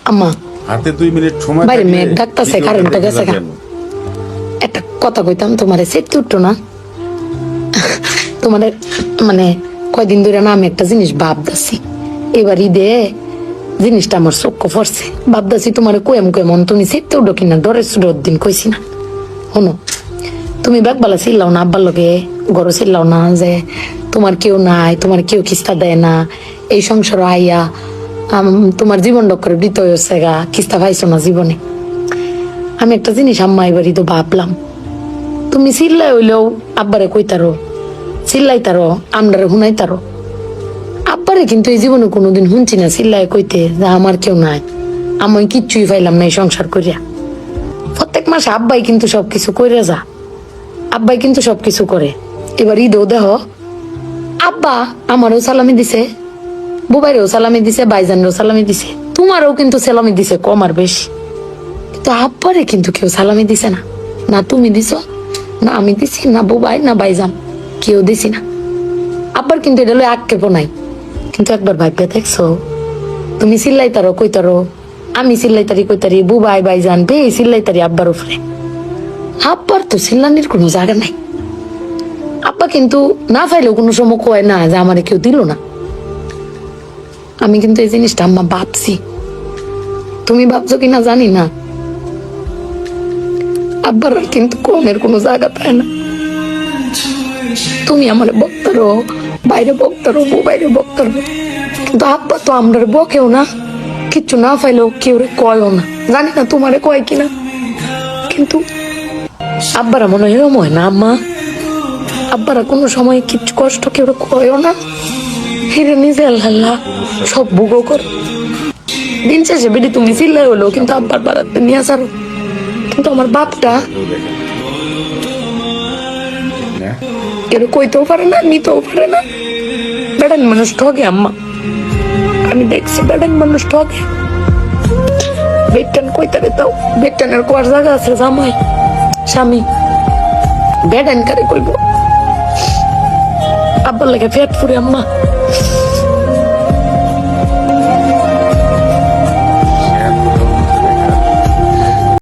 আম্মা হাতে 2 মিনিট সময় বাইরে থাকলে মেঘ ডাকতাছে, ভিডিওটা কারেন্টটা দেখে গেছে গা। যাবেন। একটা কথা কইতাম তোমারে, সেট উঠতো না তোমাদের মানে কয়দিন ধরে না আমি একটা জিনিস ভাবতাছি, এবার ঈদে জিনিসটা আমার চোখ পড়ছে। ভাবতাছি তোমার কেমন তুমি সেটতে উঠো কিনা, ডরের সুডোর দিন কইছি না। শোনো, তুমি ব্যাগবালা চিল্লাও না, আব্বার লগে গরো চিল্লাও না যে তোমার কেউ নাই, তোমার কেউ কিস্তা দেয় না, এই সংসার আইয়া তোমার জীবন ডক্করে দিত হয়েছে গা, কিস্তা পাইছো না জীবনে। আমি একটা জিনিস আম্মা এবারই তো ভাবলাম, তুমি চিল্লাই হইলেও আব্বারে কইতারো, চিল্লাইতারো, আমরারে শুনাইতারো। আব্বারে কিন্তু এই জীবনে কোনোদিন শুনছি না চিল্লাই কইতে যে আমার কেউ নাই, আমি কিচ্ছুই পাইলাম না এই সংসার করিয়া। প্রত্যেক মাসে আব্বাই কিন্তু সবকিছু কইরা যা, আব্বাই কিন্তু সবকিছু করে। এবার ঈদেও দেহ আব্বা আমারও সালামি দিছে, বুবাইরেও সালামি দিছে, ভাইজানেরও সালামি দিছে, তোমারও কিন্তু সালামি দিছে কম আর বেশি। কিন্তু আব্বারে কিন্তু কেউ সালামি দিছে না, না তুমি দিছ, না আমি দিছি, না বুবাই, না ভাইজান, কেউ দিছি না। আব্বার কিন্তু এটা লই আক্ষেপ নাই। কিন্তু একবার ভাইবে দেখছো, তুমি চিল্লাইতারো কইতারো, আমি চিল্লাইতারি কইতারি, বুবাই ভাইজান বে চিল্লাইতারি আব্বার উপরে। আব্বার তো চিল্লানির কোনো জায়গা নাই। আব্বা কিন্তু না পাইলেও কোনো সময় কয় না যে আমারে কেউ দিল না। আমি কিন্তু এই জিনিসটা আম্মা ভাবছি, তুমি ভাবছো কিনা জানি না। আব্বার কিন্তু কমের কোনো জায়গা পায় না। তুমি আমার বক্তারো, বাইরে বক্তারো, বাইরে বক্তারো, কিন্তু আব্বা তো আমরা বকেও না, কিচ্ছু না পাইলেও কেউ কয়ও না। জানি না তোমারে কয় কিনা, কিন্তু আব্বারা মনে হয় এরম হয় না আম্মা। আব্বারা কোনো সময় কিচ্ছু কষ্ট কেউ কয়ও না, ফিরে নিজে আল্লাহ সব ভুগো কর। দিন শেষে বেরি তুমি চিল্লাই হলো, কিন্তু আব্বার বাড়াতে নিয়ে আসারো। কিন্তু আমার বাপটা কেউ কইতেও পারে না, নিতেও পারে না। বেড়ান মানুষ ঠকে আম্মা, আমি দেখছি বেড়ান মানুষ ঠকে। বেটান কইতারে তাও বেটানের কোয়ার জায়গা আছে জামাই স্বামী, বেড়ান কারে কইব। আব্বার লাগে পেট ফুরে আম্মা।